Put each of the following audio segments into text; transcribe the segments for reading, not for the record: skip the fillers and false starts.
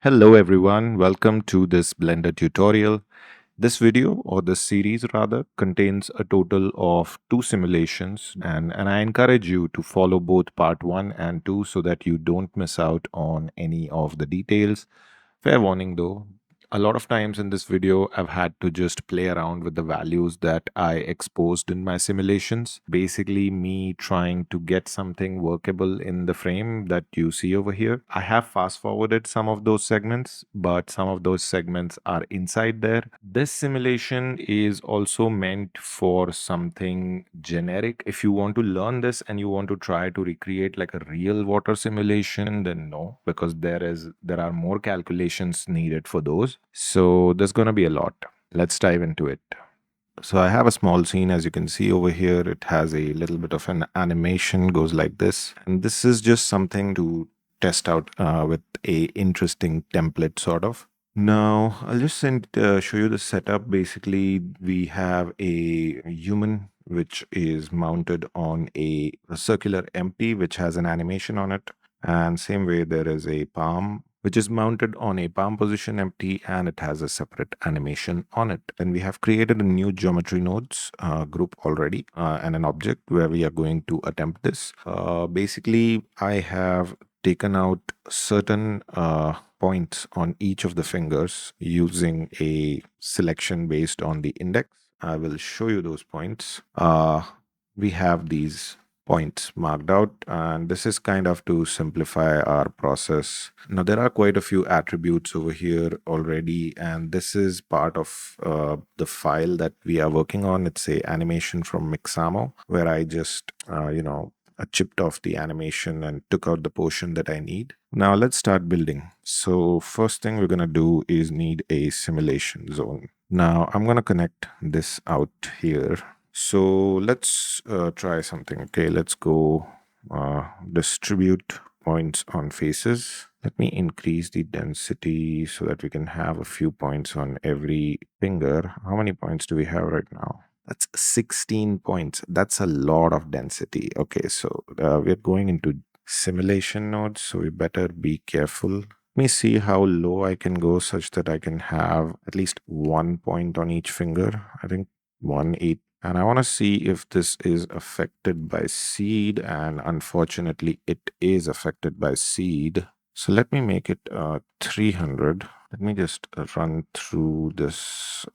Hello everyone, welcome to this Blender tutorial. This video, or this series rather, contains a total of two simulations and I encourage you to follow both part 1 and 2 so that you don't miss out on any of the details. Fair warning though, a lot of times in this video, I've had to just play around with the values that I exposed in my simulations. Basically, me trying to get something workable in the frame that you see over here. I have fast forwarded some of those segments, but some of those segments are inside there. This simulation is also meant for something generic. If you want to learn this and you want to try to recreate like a real water simulation, then no, because there are more calculations needed for those. So there's going to be a lot. Let's dive into it. So I have a small scene, as you can see over here. It has a little bit of an animation, goes like this. And this is just something to test out with a interesting template sort of. Now I'll just show you the setup. Basically, we have a human which is mounted on a circular empty which has an animation on it. And same way there is a palm which is mounted on a palm position empty and it has a separate animation on it. And we have created a new geometry nodes group already and an object where we are going to attempt this. Basically, I have taken out certain points on each of the fingers using a selection based on the index. I will show you those points. We have these points marked out, and this is kind of to simplify our process. Now there are quite a few attributes over here already, and this is part of the file that we are working on. It's a animation from Mixamo where I just chipped off the animation and took out the portion that I need. Now let's start building. So first thing we're going to do is need a simulation zone. Now I'm going to connect this out here. So let's try something. Okay, let's go distribute points on faces. Let me increase the density so that we can have a few points on every finger. How many points do we have right now? That's 16 points. That's a lot of density. Okay, so we're going into simulation nodes, so we better be careful. Let me see how low I can go such that I can have at least 1 point on each finger. I think 1/8. And I want to see if this is affected by seed, and unfortunately it is affected by seed. So let me make it 300. Let me just run through this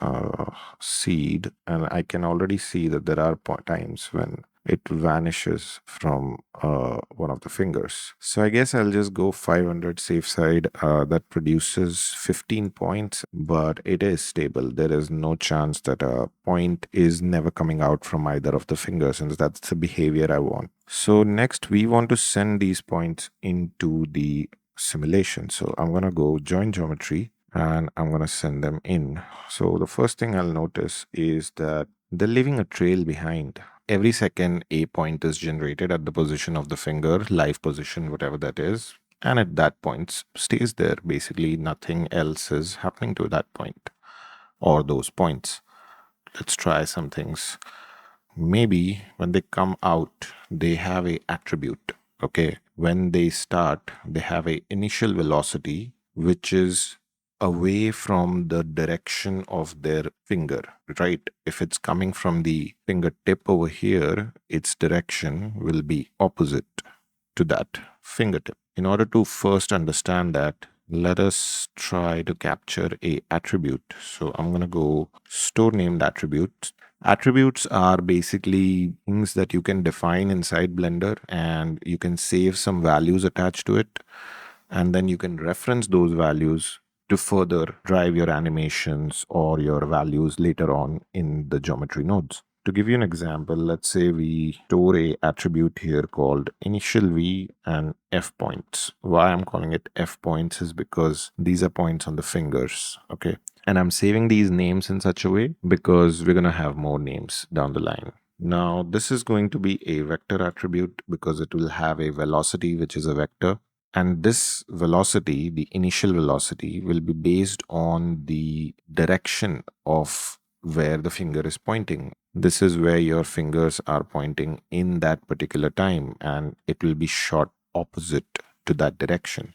seed, and I can already see that there are times when it vanishes from one of the fingers. So I guess I'll just go 500 safe side. That produces 15 points, but it is stable. There is no chance that a point is never coming out from either of the fingers, since that's the behavior I want. So next we want to send these points into the simulation. So I'm going to go join geometry and I'm going to send them in. So the first thing I'll notice is that they're leaving a trail behind. Every second, a point is generated at the position of the finger, live position, whatever that is. And at that point, stays there. Basically, nothing else is happening to that point or those points. Let's try some things. Maybe when they come out, they have a attribute. Okay. When they start, they have a initial velocity, which is away from the direction of their finger, right? If it's coming from the fingertip over here, its direction will be opposite to that fingertip. In order to first understand that, let us try to capture a attribute. So I'm going to go store named attributes. Attributes are basically things that you can define inside Blender, and you can save some values attached to it. And then you can reference those values to further drive your animations or your values later on in the geometry nodes. To give you an example, let's say we store a attribute here called initial V and F points. Why I'm calling it F points is because these are points on the fingers, okay? And I'm saving these names in such a way because we're going to have more names down the line. Now, this is going to be a vector attribute because it will have a velocity, which is a vector. And this velocity, the initial velocity, will be based on the direction of where the finger is pointing. This is where your fingers are pointing in that particular time, and it will be shot opposite to that direction.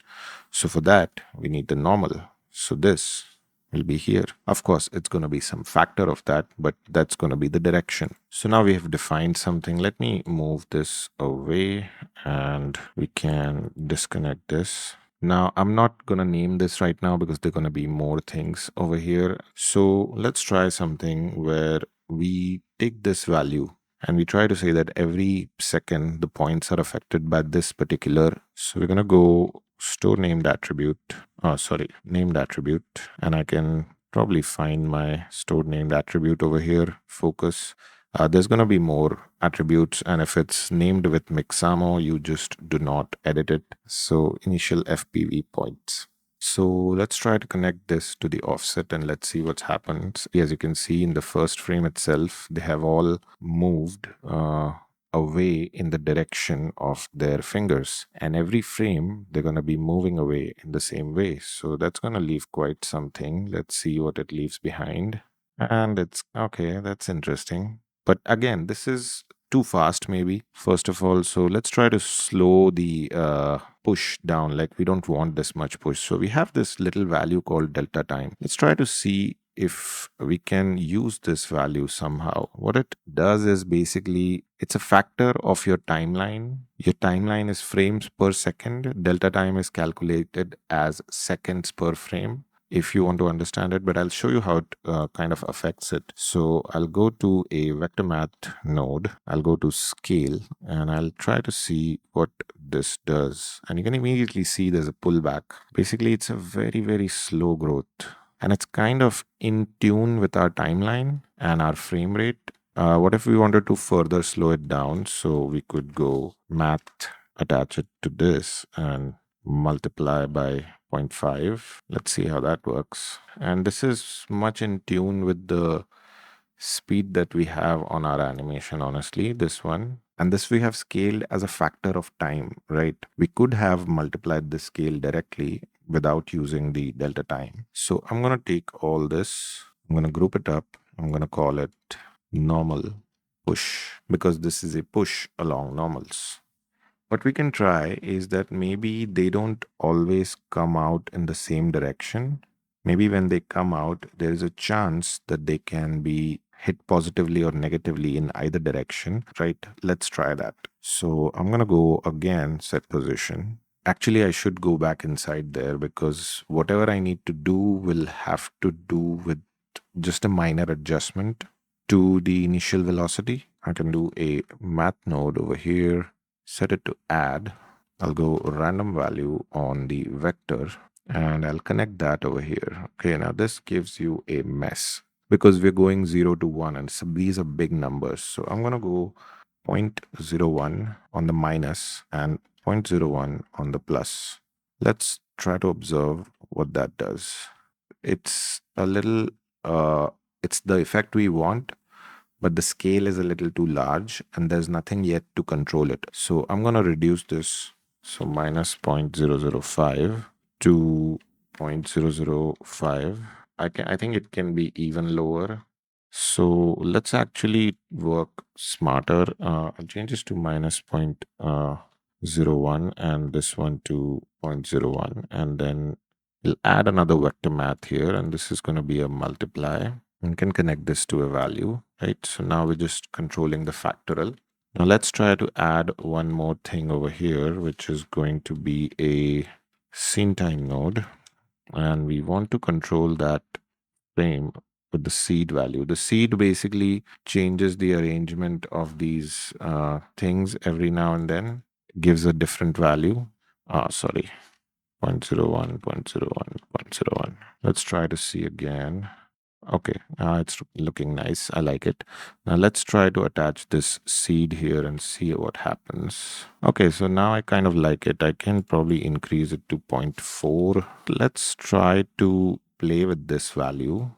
So for that, we need the normal. So this will be here. Of course, it's going to be some factor of that, but that's going to be the direction. So now we have defined something. Let me move this away and we can disconnect this. Now, I'm not going to name this right now because there are going to be more things over here. So let's try something where we take this value and we try to say that every second the points are affected by this particular. So we're going to go store named attribute. Oh, sorry, named attribute. And I can probably find my stored named attribute over here. Focus. There's going to be more attributes, and if it's named with Mixamo, you just do not edit it. So initial FPV points. So let's try to connect this to the offset and let's see what happens. As you can see in the first frame itself, they have all moved away in the direction of their fingers, and every frame they're going to be moving away in the same way. So that's going to leave quite something. Let's see what it leaves behind. And it's okay, that's interesting. But again, this is too fast maybe, first of all. So let's try to slow the push down. Like, we don't want this much push. So we have this little value called delta time. Let's try to see if we can use this value somehow. What it does is basically it's a factor of your timeline. Your timeline is frames per second. Delta time is calculated as seconds per frame, if you want to understand it, but I'll show you how it kind of affects it. So I'll go to a vector math node, I'll go to scale, and I'll try to see what this does. And you can immediately see there's a pullback. Basically, it's a very, very slow growth. And it's kind of in tune with our timeline and our frame rate. What if we wanted to further slow it down? So we could go math, attach it to this, and multiply by 0.5. Let's see how that works. And this is much in tune with the speed that we have on our animation, honestly, this one. And this we have scaled as a factor of time, right? We could have multiplied the scale directly without using the delta time. So I'm going to take all this, I'm going to group it up, I'm going to call it normal push, because this is a push along normals. What we can try is that maybe they don't always come out in the same direction. Maybe when they come out, there is a chance that they can be hit positively or negatively in either direction, right? Let's try that. So I'm going to go again, set position. Actually, I should go back inside there because whatever I need to do will have to do with just a minor adjustment to the initial velocity. I can do a math node over here, set it to add. I'll go random value on the vector and I'll connect that over here. Okay, now this gives you a mess because we're going 0 to 1 and so these are big numbers. So I'm going to go 0.01 on the minus and 0.01 on the plus. Let's try to observe what that does. It's a little, it's the effect we want, but the scale is a little too large and there's nothing yet to control it. So I'm going to reduce this. So minus 0.005 to 0.005. I think it can be even lower. So let's actually work smarter. I'll change this to minus 0.01 and this one to 0.01. And then we'll add another vector math here. And this is going to be a multiply. And can connect this to a value, right? So now we're just controlling the factorial. Now let's try to add one more thing over here, which is going to be a scene time node. And we want to control that frame with the seed value. The seed basically changes the arrangement of these things every now and then, gives a different value. Sorry, 0.01, 0.01, 0.01. Let's try to see again. Okay, it's looking nice. I like it. Now let's try to attach this seed here and see what happens. Okay, so now I kind of like it. I can probably increase it to 0.4. Let's try to play with this value.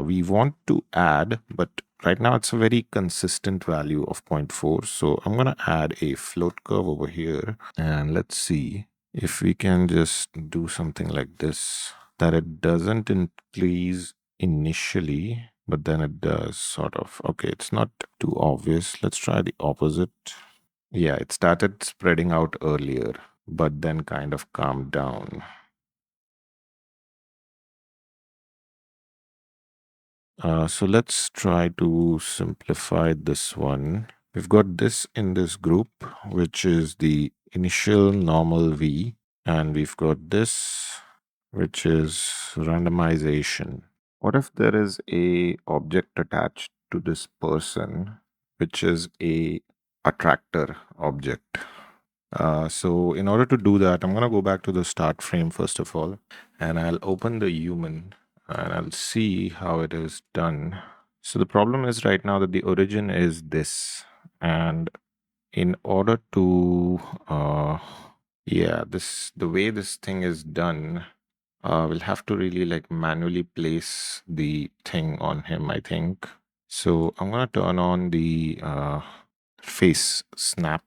We want to add, but right now it's a very consistent value of 0.4. So I'm going to add a float curve over here and let's see if we can just do something like this, that it doesn't increase initially, but then it does sort of. Okay, it's not too obvious. Let's try the opposite. Yeah, it started spreading out earlier, but then kind of calmed down. So let's try to simplify this one. We've got this in this group, which is the initial normal V, and we've got this, which is randomization. What if there is a object attached to this person, which is a attractor object? So in order to do that, I'm going to go back to the start frame first of all, and I'll open the human and I'll see how it is done. So the problem is right now that the origin is this, and in order to, yeah, the way this thing is done, we'll have to really like manually place the thing on him, I think. So I'm going to turn on the face snap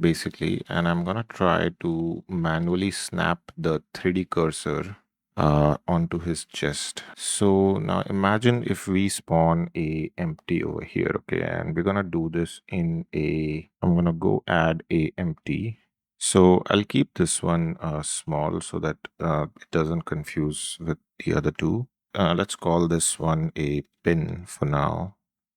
basically, and I'm gonna try to manually snap the 3D cursor onto his chest. So now imagine if we spawn a empty over here, okay, and we're gonna do this in a, I'm gonna go add a empty. So I'll keep this one small so that it doesn't confuse with the other two. Let's call this one a pin for now.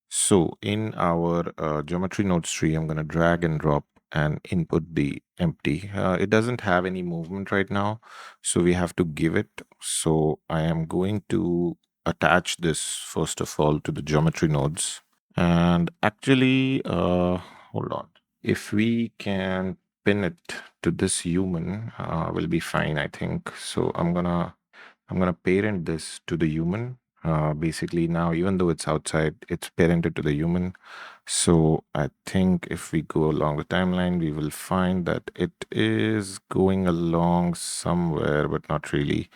So in our geometry nodes tree, I'm going to drag and drop and input the empty. It doesn't have any movement right now, so we have to give it. So I am going to attach this first of all to the geometry nodes. And actually, hold on. If we can pin it to this human, will be fine, I think. So I'm gonna parent this to the human. Basically now, even though it's outside, it's parented to the human. So I think if we go along the timeline, we will find that it is going along somewhere, but not really.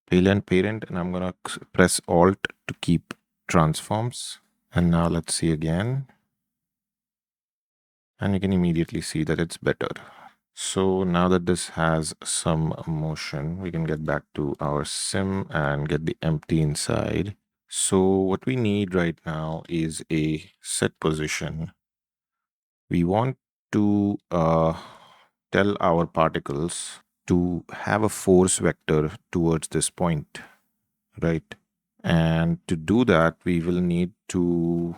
Parent, and I'm gonna press Alt to keep transforms. And now let's see again. And you can immediately see that it's better. So now that this has some motion, we can get back to our sim and get the empty inside. So what we need right now is a set position. We want to tell our particles to have a force vector towards this point, right? And to do that, we will need to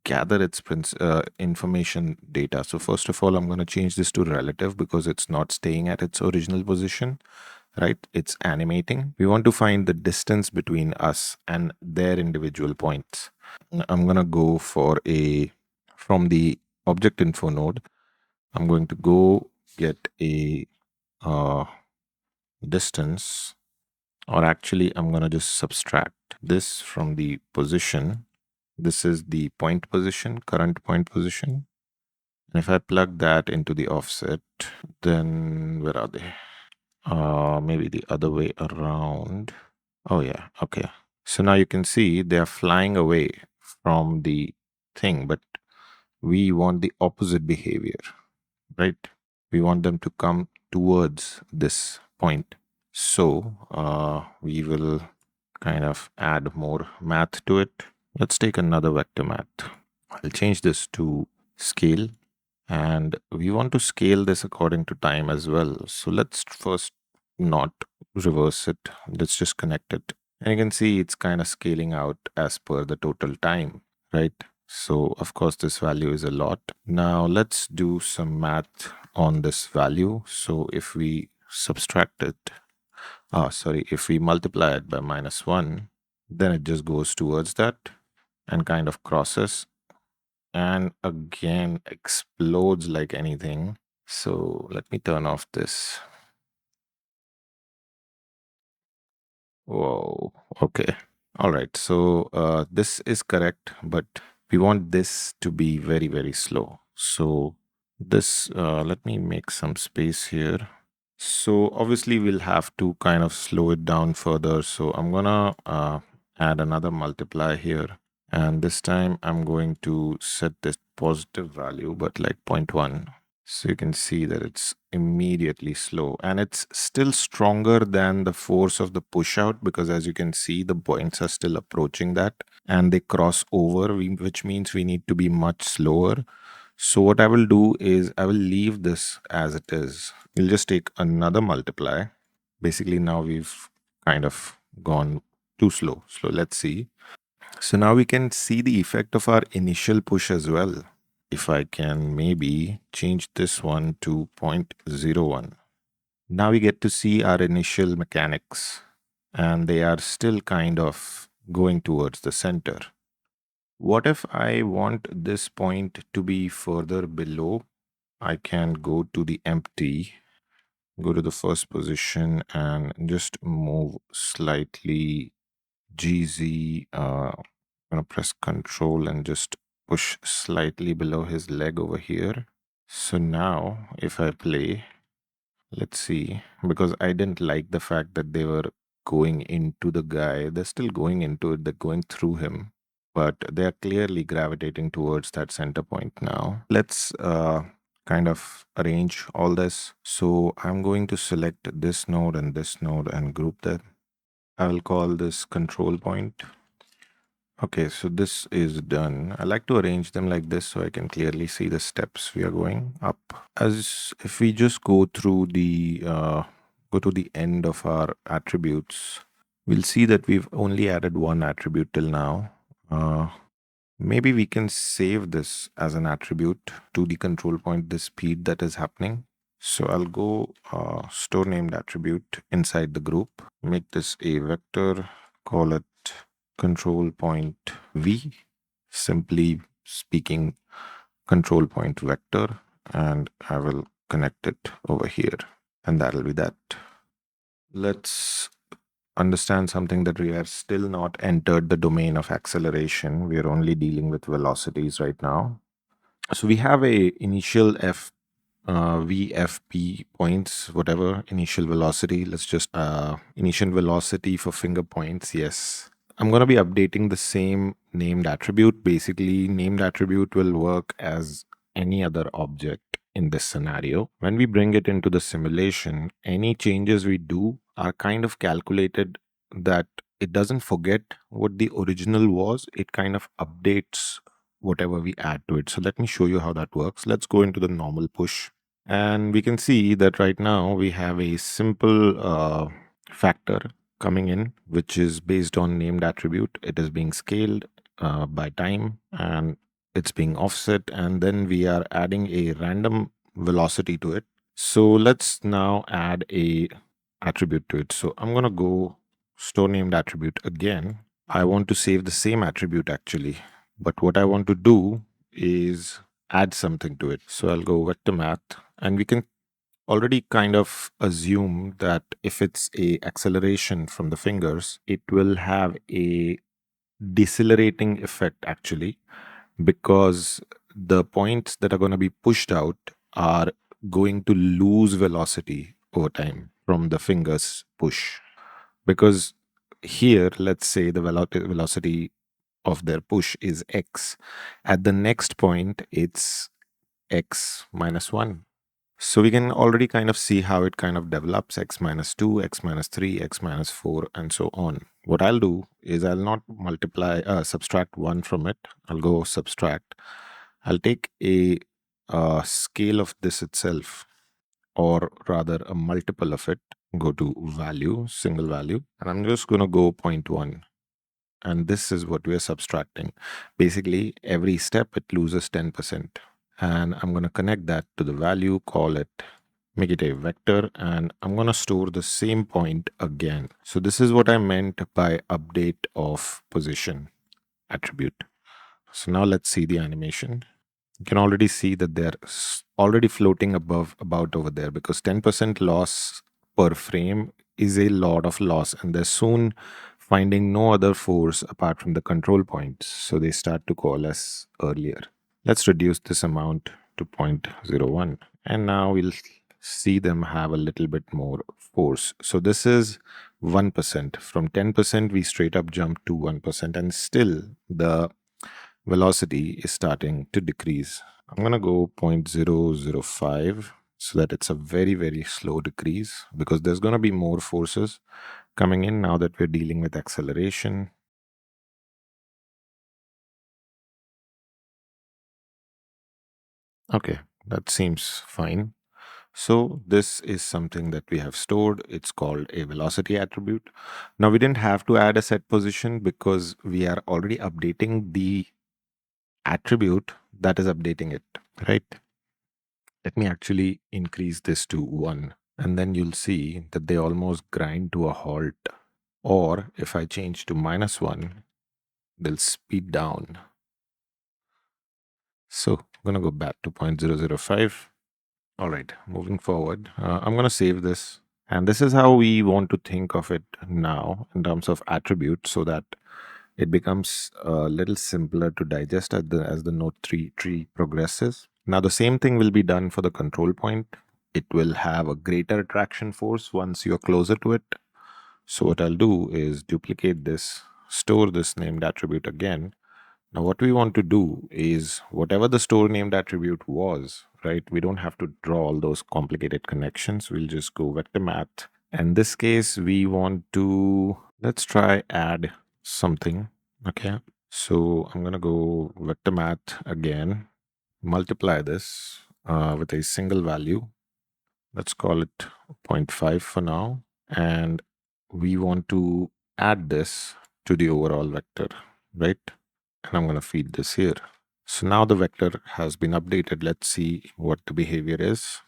gather its information data. So first of all, I'm going to change this to relative because it's not staying at its original position, right? It's animating. We want to find the distance between us and their individual points. I'm going to go for from the object info node, I'm going to go get a distance, or actually I'm going to just subtract this from the position. This is the point position, current point position. And if I plug that into the offset, then where are they? Maybe the other way around. Oh yeah, okay. So now you can see they are flying away from the thing, but we want the opposite behavior, right? We want them to come towards this point. So we will kind of add more math to it. Let's take another vector math. I'll change this to scale, and we want to scale this according to time as well. So let's first not reverse it. Let's just connect it. And you can see it's kind of scaling out as per the total time, right? So of course this value is a lot. Now let's do some math on this value. So if we subtract it, if we multiply it by -1, then it just goes towards that and kind of crosses and again explodes like anything. So let me turn off this. Whoa, okay. All right, so this is correct, but we want this to be very, very slow. So this, let me make some space here. So obviously we'll have to kind of slow it down further. So I'm gonna add another multiply here. And this time I'm going to set this positive value, but like 0.1. So you can see that it's immediately slow, and it's still stronger than the force of the push out, because as you can see, the points are still approaching that and they cross over, which means we need to be much slower. So what I will do is I will leave this as it is. We'll just take another multiply. Basically, now we've kind of gone too slow. So let's see. So now we can see the effect of our initial push as well. If I can maybe change this one to 0.01. Now we get to see our initial mechanics, and they are still kind of going towards the center. What if I want this point to be further below? I can go to the empty, go to the first position, and just move slightly GZ. I'm gonna press Control and just push slightly below his leg over here. So now, if I play, let's see, because I didn't like the fact that they were going into the guy. They're still going into it, they're going through him, but they're clearly gravitating towards that center point now. Let's kind of arrange all this. So I'm going to select this node and group them. I will call this control point. Okay, so this is done. I like to arrange them like this so I can clearly see the steps we are going up. As if we just go through the go to the end of our attributes, we'll see that we've only added one attribute till now. Maybe we can save this as an attribute to the control point, the speed that is happening. So I'll go store named attribute inside the group, make this a vector, call it control point V, simply speaking control point vector, and I will connect it over here, and that'll be that. Let's understand something, that we have still not entered the domain of acceleration. We are only dealing with velocities right now. So we have a initial VFP points, whatever initial velocity. Let's just initial velocity for finger points. Yes, I'm going to be updating the same named attribute. Basically, named attribute will work as any other object in this scenario. When we bring it into the simulation, any changes we do are kind of calculated that it doesn't forget what the original was. It kind of updates whatever we add to it. So let me show you how that works. Let's go into the normal push. And we can see that right now we have a simple factor coming in, which is based on named attribute. It is being scaled by time, and it's being offset. And then we are adding a random velocity to it. So let's now add a attribute to it. So I'm going to go store named attribute again. I want to save the same attribute actually, but what I want to do is add something to it. So I'll go vector math, and we can already kind of assume that if it's a acceleration from the fingers, it will have a decelerating effect actually, because the points that are going to be pushed out are going to lose velocity over time from the fingers push. Because here, let's say the velocity of their push is x. At the next point, it's x minus 1. So we can already kind of see how it kind of develops: x minus 2, x minus 3, x minus 4, and so on. What I'll do is I'll not subtract 1 from it. I'll go subtract. I'll take a scale of this itself, or rather a multiple of it. Go to value, single value, and I'm just going to go 0.1. And this is what we're subtracting. Basically, every step it loses 10%. And I'm going to connect that to the value, call it, make it a vector, and I'm going to store the same point again. So this is what I meant by update of position attribute. So now let's see the animation. You can already see that they're already floating about over there, because 10% loss per frame is a lot of loss, and they're soon finding no other force apart from the control points, so they start to coalesce earlier. Let's reduce this amount to 0.01, and now we'll see them have a little bit more force. So this is 1%. From 10% we straight up jump to 1%, and still the velocity is starting to decrease. I'm going to go 0.005 so that it's a very, very slow decrease, because there's going to be more forces coming in now that we're dealing with acceleration. Okay, that seems fine. So this is something that we have stored. It's called a velocity attribute. Now we didn't have to add a set position because we are already updating the attribute that is updating it, right? Let me actually increase this to 1, and then you'll see that they almost grind to a halt. Or if I change to -1, they'll speed down. So I'm going to go back to 0.005. All right, moving forward, I'm going to save this. And this is how we want to think of it now in terms of attributes so that it becomes a little simpler to digest as the node 3 tree progresses. Now, the same thing will be done for the control point. It will have a greater attraction force once you're closer to it. So what I'll do is duplicate this, store this named attribute again. Now, what we want to do is whatever the store named attribute was, right? We don't have to draw all those complicated connections. We'll just go vector math. In this case, we want to, let's try add something. Okay. So I'm going to go vector math again, multiply this with a single value. Let's call it zero point 0.5 for now. And we want to add this to the overall vector, right? And I'm going to feed this here. So now the vector has been updated. Let's see what the behavior is.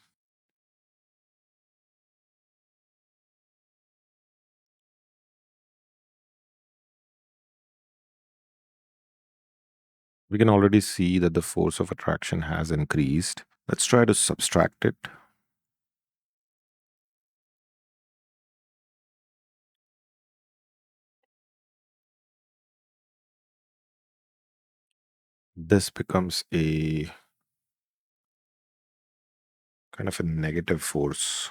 We can already see that the force of attraction has increased. Let's try to subtract it. This becomes a kind of a negative force,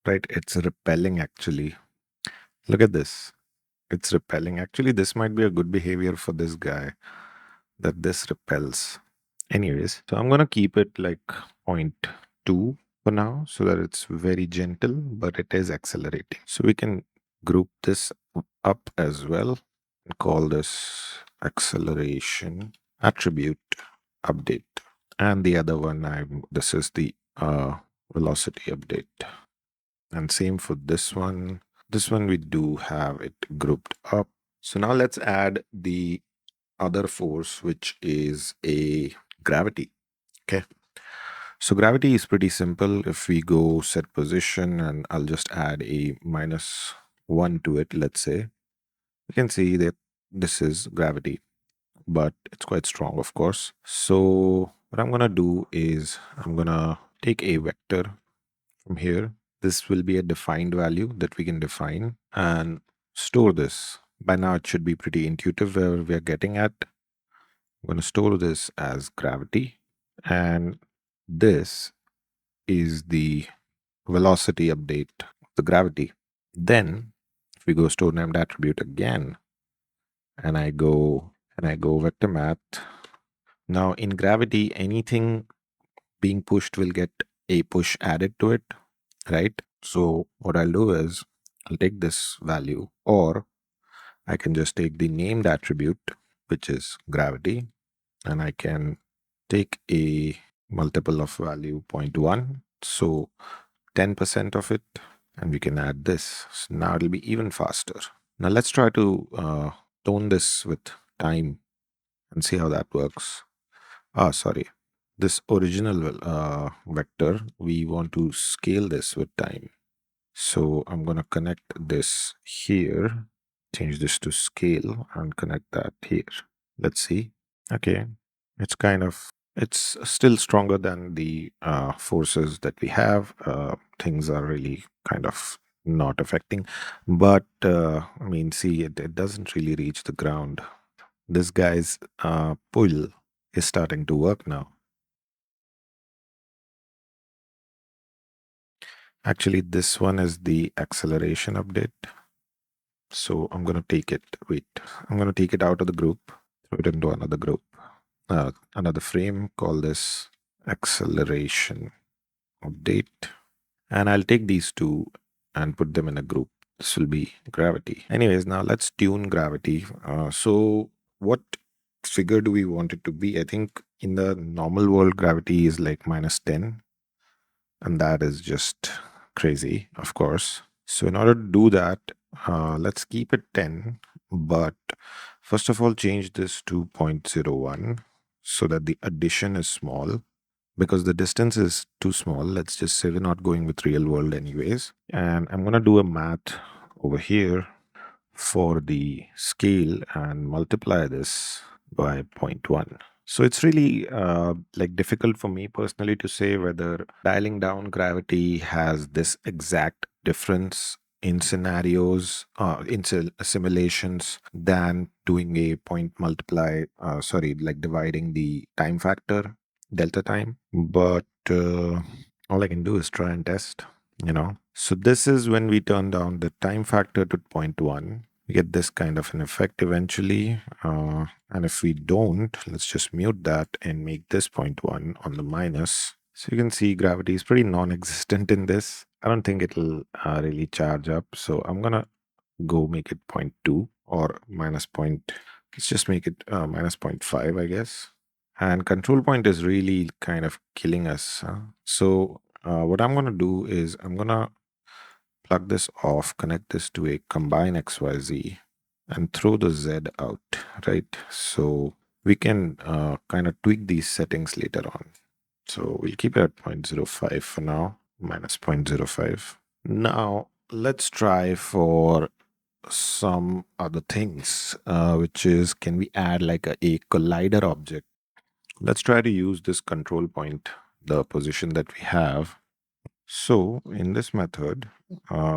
right? It's repelling actually. Look at this. It's repelling. Actually, this might be a good behavior for this guy, that this repels. Anyways, so I'm going to keep it like 0.2 for now so that it's very gentle, but it is accelerating. So we can group this up as well and call this acceleration attribute update. And the other one, this is the velocity update. And same for this one. This one we do have it grouped up. So now let's add the other force, which is a gravity. Okay. So gravity is pretty simple. If we go set position and I'll just add a -1 to it, let's say, you can see that this is gravity, but it's quite strong, of course. So what I'm going to do is I'm going to take a vector from here. This will be a defined value that we can define and store this. By now, it should be pretty intuitive where we're getting at. I'm going to store this as gravity. And this is the velocity update of the gravity. Then, if we go store named attribute again, and I go vector math. Now, in gravity, anything being pushed will get a push added to it, right? So what I'll do is I'll take this value, or I can just take the named attribute, which is gravity, and I can take a multiple of value 0.1. So 10% of it, and we can add this. So now it'll be even faster. Now let's try to tone this with time and see how that works. Sorry. This original vector, we want to scale this with time. So I'm going to connect this here, change this to scale and connect that here. Let's see. Okay. It's still stronger than the forces that we have. Things are really kind of not affecting. But I mean, see, it doesn't really reach the ground. This guy's pull is starting to work now. Actually, this one is the acceleration update. So I'm going to take it, I'm going to take it out of the group, throw it into another group, another frame, call this acceleration update. And I'll take these two and put them in a group. This will be gravity. Anyways, now let's tune gravity. So what figure do we want it to be? I think In the normal world, gravity is like -10, and that is just crazy, of course. So in order to do that, let's keep it 10, but first of all, change this to 0.01 so that the addition is small. Because the distance is too small, let's just say we're not going with real world anyways. And I'm going to do a math over here for the scale and multiply this by zero point 0.1. So it's really like difficult for me personally to say whether dialing down gravity has this exact difference in scenarios, simulations than doing a point multiply, like dividing the time factor, delta time. But all I can do is try and test. So this is when we turn down the time factor to 0.1. We get this kind of an effect eventually. And if we don't, let's just mute that and make this 0.1 on the minus. So you can see gravity is pretty non-existent in this. I don't think it'll really charge up. So I'm going to go make it 0.2 or minus point. Let's just make it minus 0.5, I guess. And control point is really kind of killing us. So what I'm going to do is I'm going to plug this off, connect this to a combine XYZ, and throw the Z out, right? So we can kind of tweak these settings later on. So we'll keep it at 0.05 for now, minus 0.05. Now let's try for some other things, which is, can we add like a collider object? Let's try to use this control point, the position that we have. So in this method,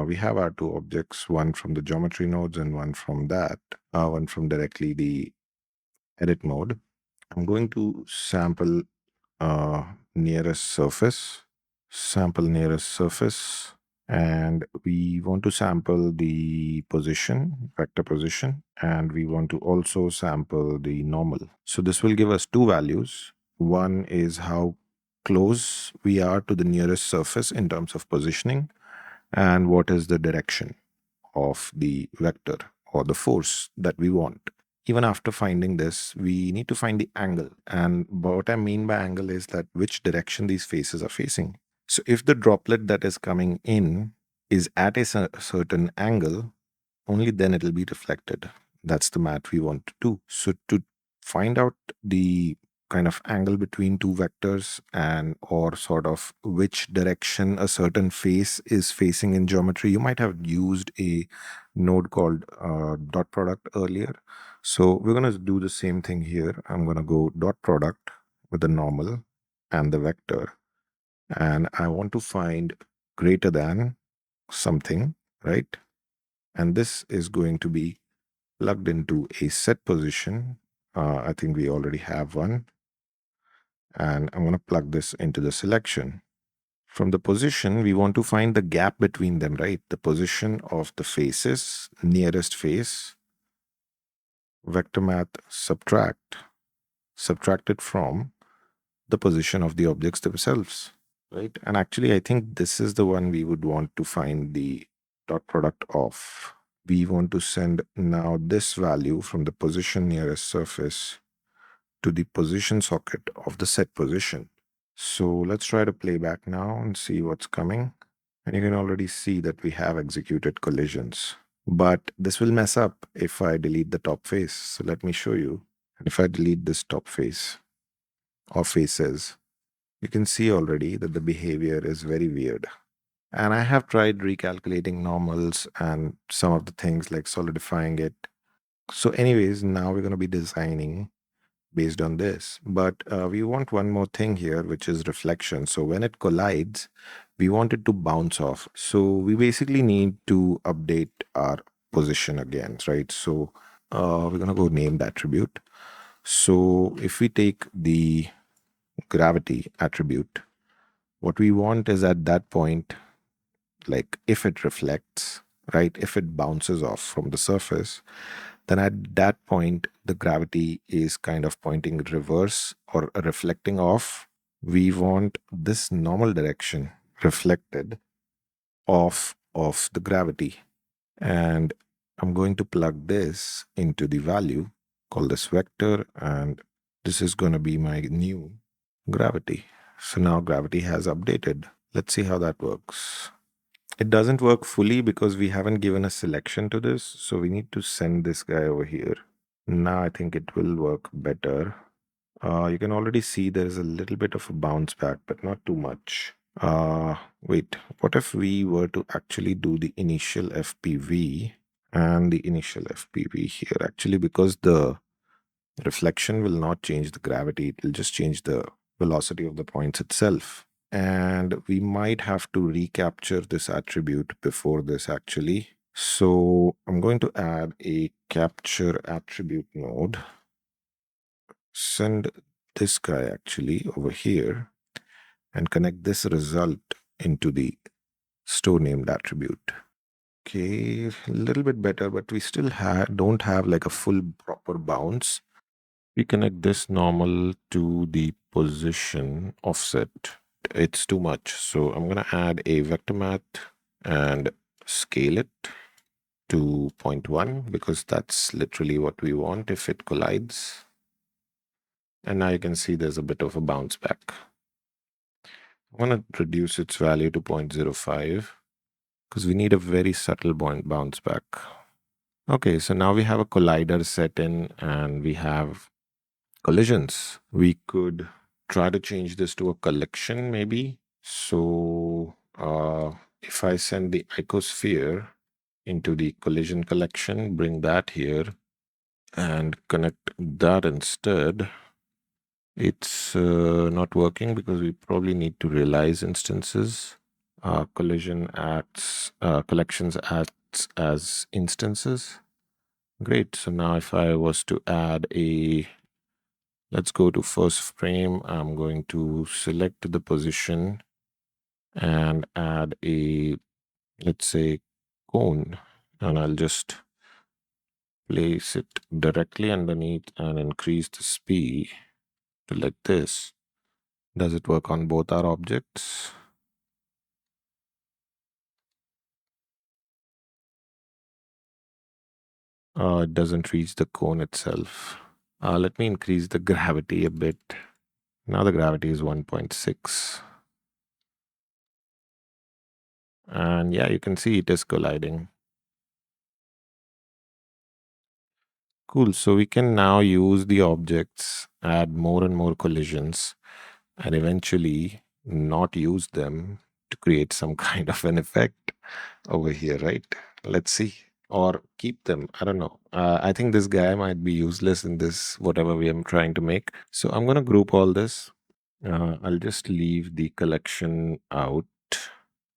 we have our two objects, one from the geometry nodes and one from one from directly the edit mode. I'm going to sample nearest surface, and we want to sample the position, vector position, and we want to also sample the normal. So this will give us two values. One is how close we are to the nearest surface in terms of positioning, and what is the direction of the vector or the force that we want. Even after finding this, we need to find the angle. And what I mean by angle is that which direction these faces are facing. So if the droplet that is coming in is at a certain angle, only then it will be reflected. That's the math we want to do. So to find out the kind of angle between two vectors and or sort of which direction a certain face is facing in geometry, you might have used a node called dot product earlier. So we're going to do the same thing here. I'm going to go dot product with the normal and the vector, and I want to find greater than something, right? And this is going to be plugged into a set position. I think we already have one. And I'm going to plug this into the selection. From the position, we want to find the gap between them, right? The position of the faces, nearest face, vector math subtracted from the position of the objects themselves, right? And actually, I think this is the one we would want to find the dot product of. We want to send now this value from the position nearest surface to the position socket of the set position. So let's try to play back now and see what's coming. And you can already see that we have executed collisions. But this will mess up if I delete the top face. So let me show you. And if I delete this top face or faces, you can see already that the behavior is very weird. And I have tried recalculating normals and some of the things like solidifying it. So anyways, now we're going to be designing based on this. But we want one more thing here, which is reflection. So when it collides, we want it to bounce off. So we basically need to update our position again, right? So we're going to go name the attribute. So if we take the gravity attribute, what we want is at that point, like if it reflects, right? If it bounces off from the surface, then at that point, the gravity is kind of pointing reverse or reflecting off. We want this normal direction reflected off of the gravity. And I'm going to plug this into the value, call this vector, and This is going to be my new gravity. So now gravity has updated. Let's see how that works. It doesn't work fully because we haven't given a selection to this. So we need to send this guy over here. Now I think it will work better. You can already see there's a little bit of a bounce back, but not too much. Wait, what if we were to actually do the initial FPV and the initial FPV here? Actually, because the reflection will not change the gravity, it will just change the velocity of the points itself. And we might have to recapture this attribute before this actually. So I'm going to add a capture attribute node. Send this guy actually over here and connect this result into the store named attribute. Okay, a little bit better, but we still don't have like a full proper bounce. We connect this normal to the position offset. It's too much. So I'm going to add a vector math and scale it to 0.1 because that's literally what we want if it collides. And now you can see there's a bit of a bounce back. I'm going to reduce its value to 0.05 because we need a very subtle bounce back. Okay, so now we have a collider set in and we have collisions. We could try to change this to a collection maybe. So if I send the icosphere into the collision collection, bring that here and connect that instead. It's not working because we probably need to realize instances. Collections acts as instances. Great. So now if I was to add let's go to first frame. I'm going to select the position and add let's say, cone. And I'll just place it directly underneath and increase the speed to like this. Does it work on both our objects? It doesn't reach the cone itself. Let me increase the gravity a bit. Now the gravity is 1.6. And yeah, you can see it is colliding. Cool. So we can now use the objects, add more and more collisions, and eventually not use them to create some kind of an effect over here, right? Let's see. Or keep them. I don't know. I think this guy might be useless in this, whatever we are trying to make. So I'm going to group all this. I'll just leave the collection out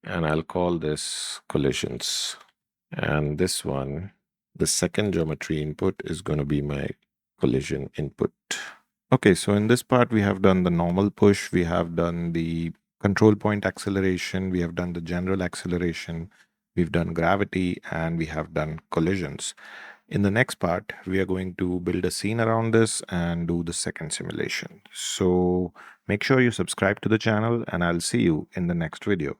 and I'll call this collisions. And this one, the second geometry input is going to be my collision input. Okay, so in this part, we have done the normal push, we have done the control point acceleration, we have done the general acceleration, we've done gravity, and we have done collisions. In the next part, we are going to build a scene around this and do the second simulation. So make sure you subscribe to the channel and I'll see you in the next video.